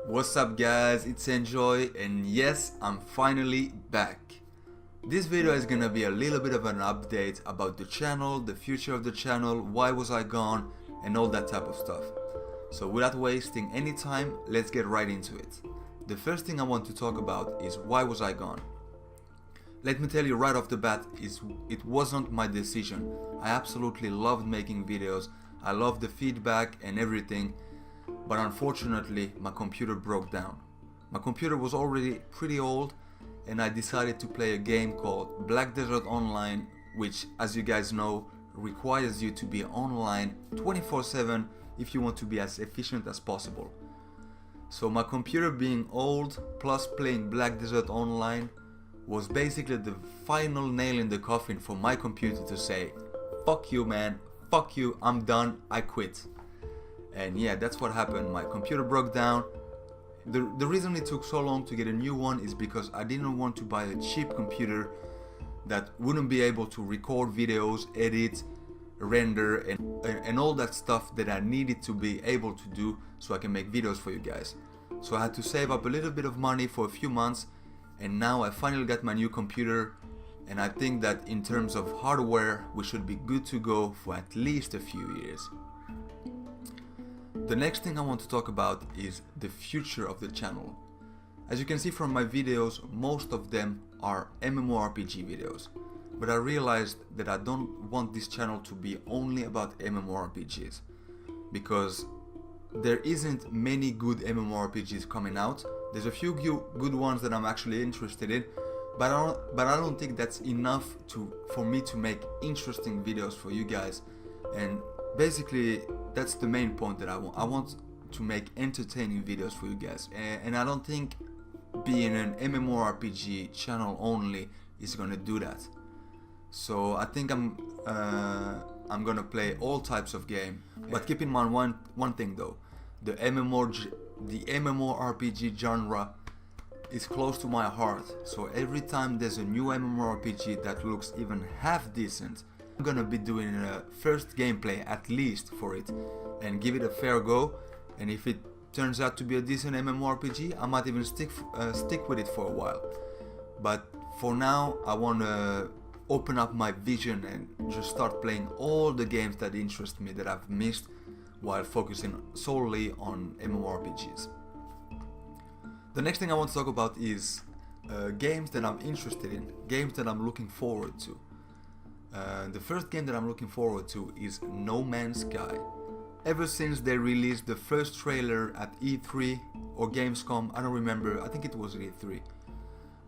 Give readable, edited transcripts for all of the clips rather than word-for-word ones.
What's up guys, it's Enjoy, and yes, I'm finally back. This video is gonna be a little bit of an update about the channel, the future of the channel, why was I gone, and all that type of stuff. So without wasting any time, let's get right into it. The first thing I want to talk about is why was I gone. Let me tell you right off the bat, it wasn't my decision. I absolutely loved making videos, I loved the feedback and everything. But unfortunately, my computer broke down. My computer was already pretty old, and I decided to play a game called Black Desert Online, which, as you guys know, requires you to be online 24/7 if you want to be as efficient as possible. So my computer being old, plus playing Black Desert Online, was basically the final nail in the coffin for my computer to say, fuck you man, fuck you, I'm done, I quit. And yeah, that's what happened. My computer broke down. The reason it took so long to get a new one is because I didn't want to buy a cheap computer that wouldn't be able to record videos, edit, render, and all that stuff that I needed to be able to do so I can make videos for you guys. So I had to save up a little bit of money for a few months, and now I finally got my new computer, and I think that in terms of hardware we should be good to go for at least a few years. The next thing I want to talk about is the future of the channel. As you can see from my videos, most of them are MMORPG videos, but I realized that I don't want this channel to be only about MMORPGs, because there isn't many good MMORPGs coming out. There's a few good ones that I'm actually interested in, but I don't think that's enough for me to make interesting videos for you guys. And basically that's the main point that I want to make entertaining videos for you guys, and I don't think being an MMORPG channel only is gonna do that. So I think I'm gonna play all types of game, but keep in mind one thing though. The MMORPG genre is close to my heart, so every time there's a new MMORPG that looks even half decent, I'm gonna be doing a first gameplay at least for it and give it a fair go, and if it turns out to be a decent MMORPG, I might even stick with it for a while. But for now, I want to open up my vision and just start playing all the games that interest me that I've missed while focusing solely on MMORPGs. The next thing I want to talk about is games that I'm interested in, games that I'm looking forward to. The first game that I'm looking forward to is No Man's Sky. Ever since they released the first trailer at E3 or Gamescom, I don't remember, I think it was E3,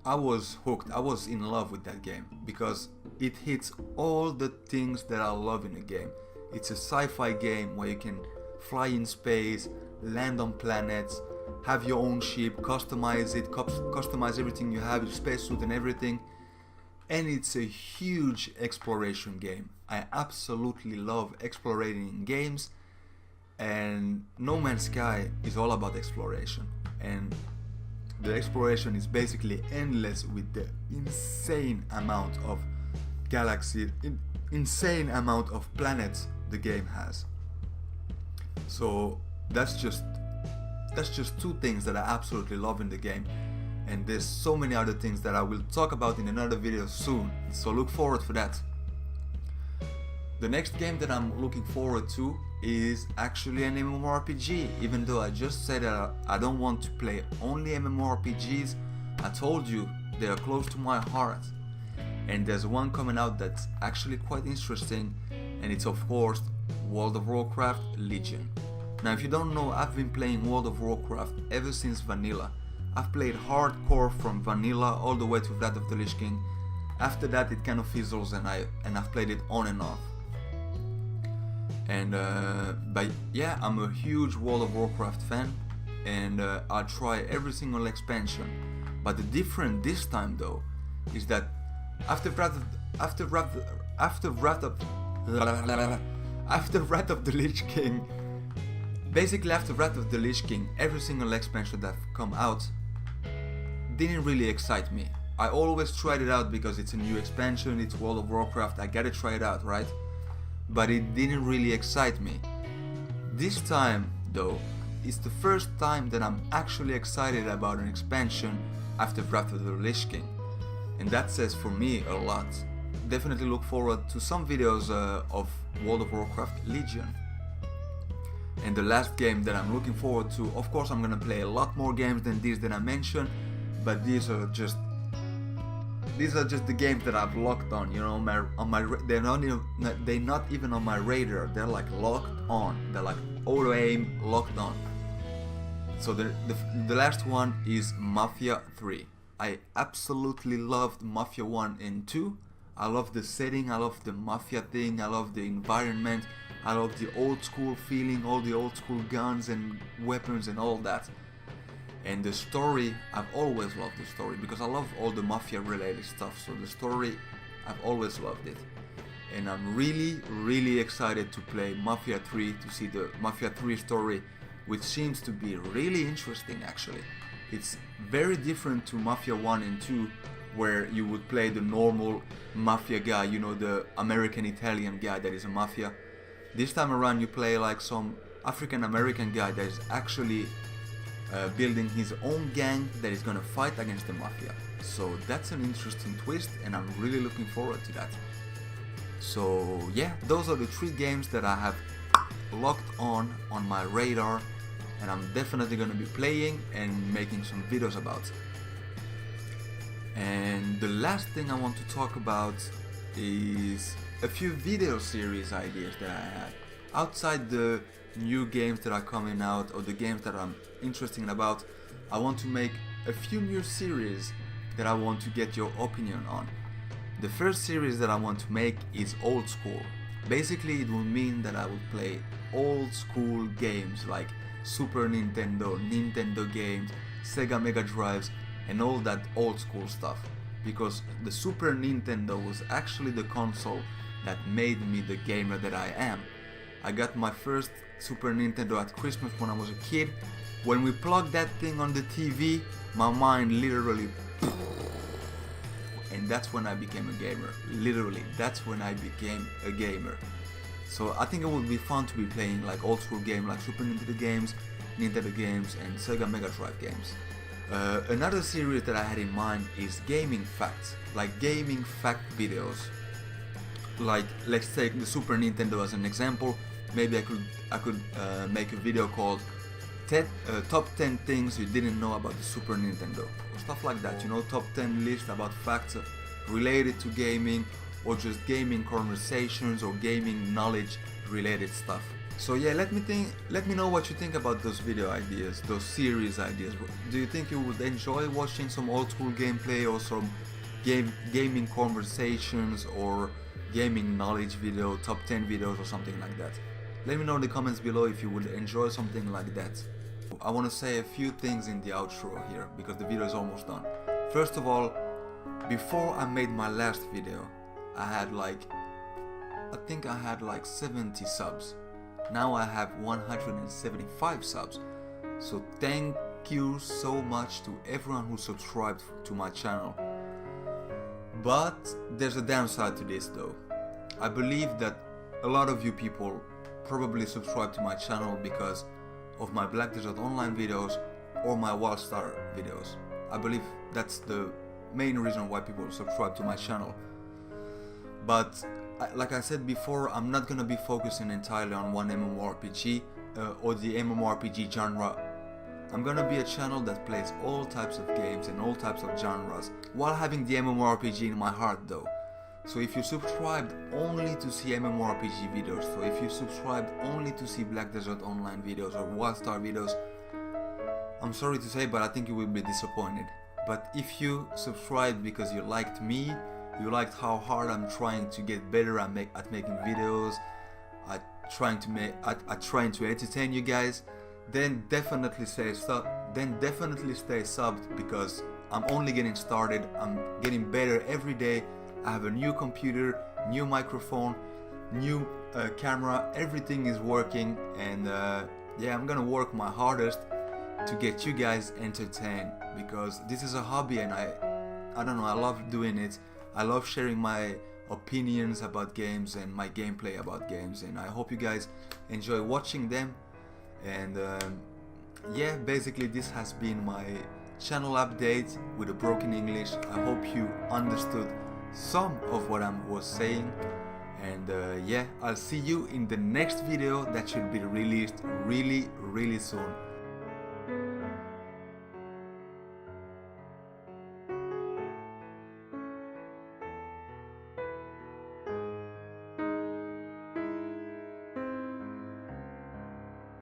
I was hooked, I was in love with that game because it hits all the things that I love in a game. It's a sci-fi game where you can fly in space, land on planets, have your own ship, customize it, customize everything you have, your spacesuit and everything. And it's a huge exploration game. I absolutely love exploring in games, and No Man's Sky is all about exploration, and the exploration is basically endless with the insane amount of galaxies, insane amount of planets the game has. So that's just two things that I absolutely love in the game. And there's so many other things that I will talk about in another video soon, so look forward for that. The next game that I'm looking forward to is actually an MMORPG, even though I just said that I don't want to play only MMORPGs. I told you they are close to my heart, and there's one coming out that's actually quite interesting, and it's of course World of Warcraft Legion. Now if you don't know, I've been playing World of Warcraft ever since vanilla. I've played hardcore from vanilla all the way to Wrath of the Lich King. After that it kind of fizzles, and I've played it on and off. And but yeah, I'm a huge World of Warcraft fan, and I try every single expansion. But the difference this time though is that after Wrath of the Lich King, basically after Wrath of the Lich King, every single expansion that come out didn't really excite me. I always tried it out because it's a new expansion, it's World of Warcraft, I gotta try it out, right? But it didn't really excite me. This time though, it's the first time that I'm actually excited about an expansion after Wrath of the Lich King, and that says for me a lot. Definitely look forward to some videos of World of Warcraft Legion. And the last game that I'm looking forward to, of course I'm gonna play a lot more games than these that I mentioned, but these are just the games that I've locked on, you know, they're not even on my radar. They're like locked on. They're like auto aim, locked on. So the last one is Mafia 3. I absolutely loved Mafia 1 and 2. I love the setting, I love the Mafia thing, I love the environment, I love the old school feeling, all the old school guns and weapons and all that. And the story, I've always loved the story because I love all the Mafia related stuff. So the story, I've always loved it. And I'm really excited to play Mafia 3, to see the Mafia 3 story, which seems to be really interesting actually. It's very different to Mafia 1 and 2, where you would play the normal Mafia guy, you know, the American Italian guy that is a Mafia. This time around you play like some African American guy that is actually building his own gang that is gonna fight against the Mafia. So that's an interesting twist and I'm really looking forward to that. So yeah, those are the 3 games that I have locked on my radar, and I'm definitely gonna be playing and making some videos about. And the last thing I want to talk about is a few video series ideas that I had. Outside the new games that are coming out or the games that I'm interested about, I want to make a few new series that I want to get your opinion on. The first series that I want to make is old school. Basically it will mean that I will play old school games like Super Nintendo, Nintendo games, Sega Mega Drives and all that old school stuff, because the Super Nintendo was actually the console that made me the gamer that I am. I got my first Super Nintendo at Christmas when I was a kid. When we plugged that thing on the TV, my mind literally, and that's when I became a gamer. Literally, that's when I became a gamer. So I think it would be fun to be playing like old school games like Super Nintendo games, and Sega Mega Drive games. Another series that I had in mind is gaming facts, like gaming fact videos. Like let's take the Super Nintendo as an example. Maybe I could make a video called top 10 things you didn't know about the Super Nintendo, or stuff like that, you know, top 10 list about facts related to gaming, or just gaming conversations or gaming knowledge related stuff. So yeah, let me know what you think about those video ideas, those series ideas. Do you think you would enjoy watching some old school gameplay or some gaming conversations or gaming knowledge video, top 10 videos or something like that? Let me know in the comments below if you would enjoy something like that. I want to say a few things in the outro here because the video is almost done. First of all, before I made my last video, I think I had like 70 subs. Now I have 175 subs. So thank you so much to everyone who subscribed to my channel. But there's a downside to this though. I believe that a lot of you people probably subscribe to my channel because of my Black Desert Online videos or my Wildstar videos. I believe that's the main reason why people subscribe to my channel. But like I said before, I'm not gonna be focusing entirely on one MMORPG or the MMORPG genre. I'm gonna be a channel that plays all types of games and all types of genres, while having the MMORPG in my heart though. So if you subscribed only to see MMORPG videos, so if you subscribed only to see Black Desert Online videos or Wildstar videos, I'm sorry to say, but I think you will be disappointed. But if you subscribed because you liked me, you liked how hard I'm trying to get better at making videos, at trying to entertain you guys, then definitely stay subbed because I'm only getting started. I'm getting better every day. I have a new computer, new microphone, new camera, everything is working, and yeah, I'm gonna work my hardest to get you guys entertained because this is a hobby and I don't know, I love doing it. I love sharing my opinions about games and my gameplay about games, and I hope you guys enjoy watching them. And yeah, basically this has been my channel update with a broken English. I hope you understood some of what I was saying, and yeah, I'll see you in the next video that should be released really soon.